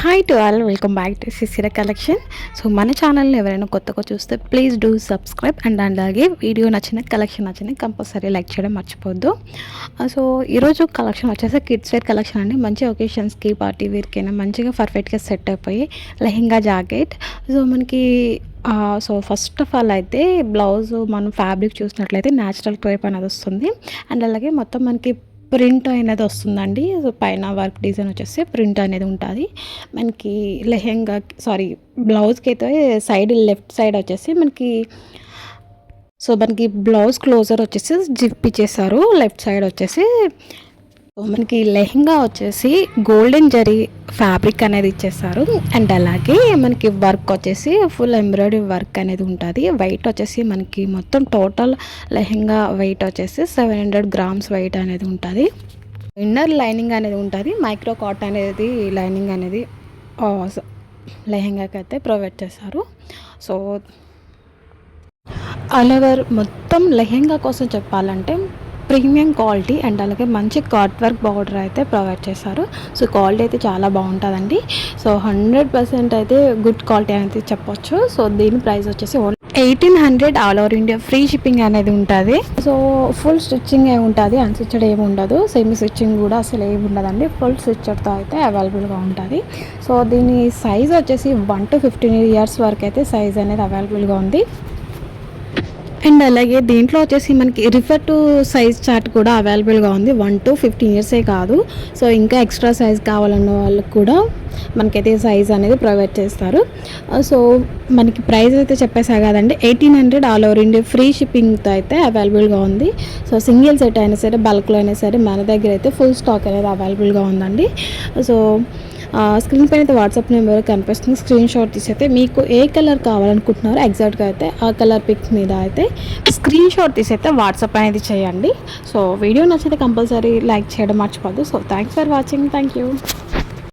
Hi to all, welcome back to Sisira collection. So మన ఛానల్ని ఎవరైనా కొత్తగా చూస్తే ప్లీజ్ డూ సబ్స్క్రైబ్ అండ్ అలాగే వీడియో నచ్చిన కలెక్షన్ నచ్చిన కంపల్సరీ లైక్ చేయడం మర్చిపోద్దు. సో ఈరోజు కలెక్షన్ వచ్చేసి కిడ్స్ వేర్ కలెక్షన్ అండి. మంచి ఒకేషన్స్కి పార్టీ వేర్కైనా మంచిగా పర్ఫెక్ట్గా సెట్ అయిపోయి లెహెంగా జాకెట్. సో మనకి సో ఫస్ట్ ఆఫ్ ఆల్ అయితే బ్లౌజ్ మనం ఫ్యాబ్రిక్ చూసినట్లయితే న్యాచురల్ క్రేప్ అనేది వస్తుంది. అండ్ అలాగే మొత్తం మనకి ప్రింట్ అనేది వస్తుందండి. పైన వర్క్ డిజైన్ వచ్చేసి ప్రింట్ అనేది ఉంటుంది మనకి. లెహెంగా బ్లౌజ్కి అయితే సైడ్ లెఫ్ట్ సైడ్ వచ్చేసి మనకి బ్లౌజ్ క్లోజర్ వచ్చేసి జిప్ ఇచ్చేసారు. లెఫ్ట్ సైడ్ వచ్చేసి మనకి లెహెంగా వచ్చేసి గోల్డెన్ జరీ ఫ్యాబ్రిక్ అనేది ఇచ్చేస్తారు. అండ్ అలాగే మనకి వర్క్ వచ్చేసి ఫుల్ ఎంబ్రాయిడరీ వర్క్ అనేది ఉంటుంది. వెయిట్ వచ్చేసి మనకి మొత్తం టోటల్ లెహెంగా వెయిట్ వచ్చేసి 700 grams వెయిట్ అనేది ఉంటుంది. ఇన్నర్ లైనింగ్ అనేది ఉంటుంది. మైక్రో కాటన్ అనేది లైనింగ్ అనేది లెహెంగాకి అయితే ప్రొవైడ్ చేస్తారు. సో ఆల్ ఓవర్ మొత్తం లెహెంగా కోసం చెప్పాలంటే ప్రీమియం క్వాలిటీ అండ్ అలాగే మంచి కట్ వర్క్ బార్డర్ అయితే ప్రొవైడ్ చేశారు. సో క్వాలిటీ అయితే చాలా బాగుంటుందండి. సో 100% అయితే గుడ్ క్వాలిటీ అనేది చెప్పొచ్చు. సో దీని ప్రైస్ వచ్చేసి 1800 all over India free shipping అనేది ఉంటుంది. సో ఫుల్ స్టిచ్చింగ్ ఉంటుంది, అన్స్టిచ్డ్ ఏమి ఉండదు. సెమీ స్టిచ్చింగ్ కూడా అసలు ఏమి ఉండదండి. ఫుల్ స్టిచ్డ్తో అయితే అవైలబుల్గా ఉంటుంది. సో దీని సైజ్ వచ్చేసి 1 to 15 years వరకు అయితే సైజ్ అనేది అవైలబుల్గా ఉంది. అండ్ అలాగే దీంట్లో వచ్చేసి మనకి రిఫర్ టు సైజ్ చార్ట్ కూడా అవైలబుల్గా ఉంది. 1 to 15 years కాదు. సో ఇంకా ఎక్స్ట్రా సైజ్ కావాలన్న వాళ్ళకి కూడా మనకైతే సైజ్ అనేది ప్రొవైడ్ చేస్తారు. సో మనకి ప్రైస్ అయితే చెప్పేసా కదండి, 1800 ఆల్ ఓవర్ ఇండియా ఫ్రీ షిప్పింగ్తో అయితే అవైలబుల్గా ఉంది. సో సింగిల్ సెట్ అయినా సరే బల్క్లో అయినా సరే మన దగ్గర అయితే ఫుల్ స్టాక్ అనేది అవైలబుల్గా ఉందండి. సో స్క్రీన్ పైన అయితే వాట్సాప్ నెంబర్ కనిపిస్తుంది. స్క్రీన్ షాట్ తీసి అయితే మీకు ఏ కలర్ కావాలనుకుంటున్నారో ఎగ్జాక్ట్గా అయితే ఆ కలర్ పిక్ మీద అయితే స్క్రీన్ షాట్ తీసి అయితే వాట్సాప్ అనేది చేయండి. సో వీడియో నచ్చితే కంపల్సరీ లైక్ చేయడం మర్చిపోద్దు. So thanks for watching. Thank you.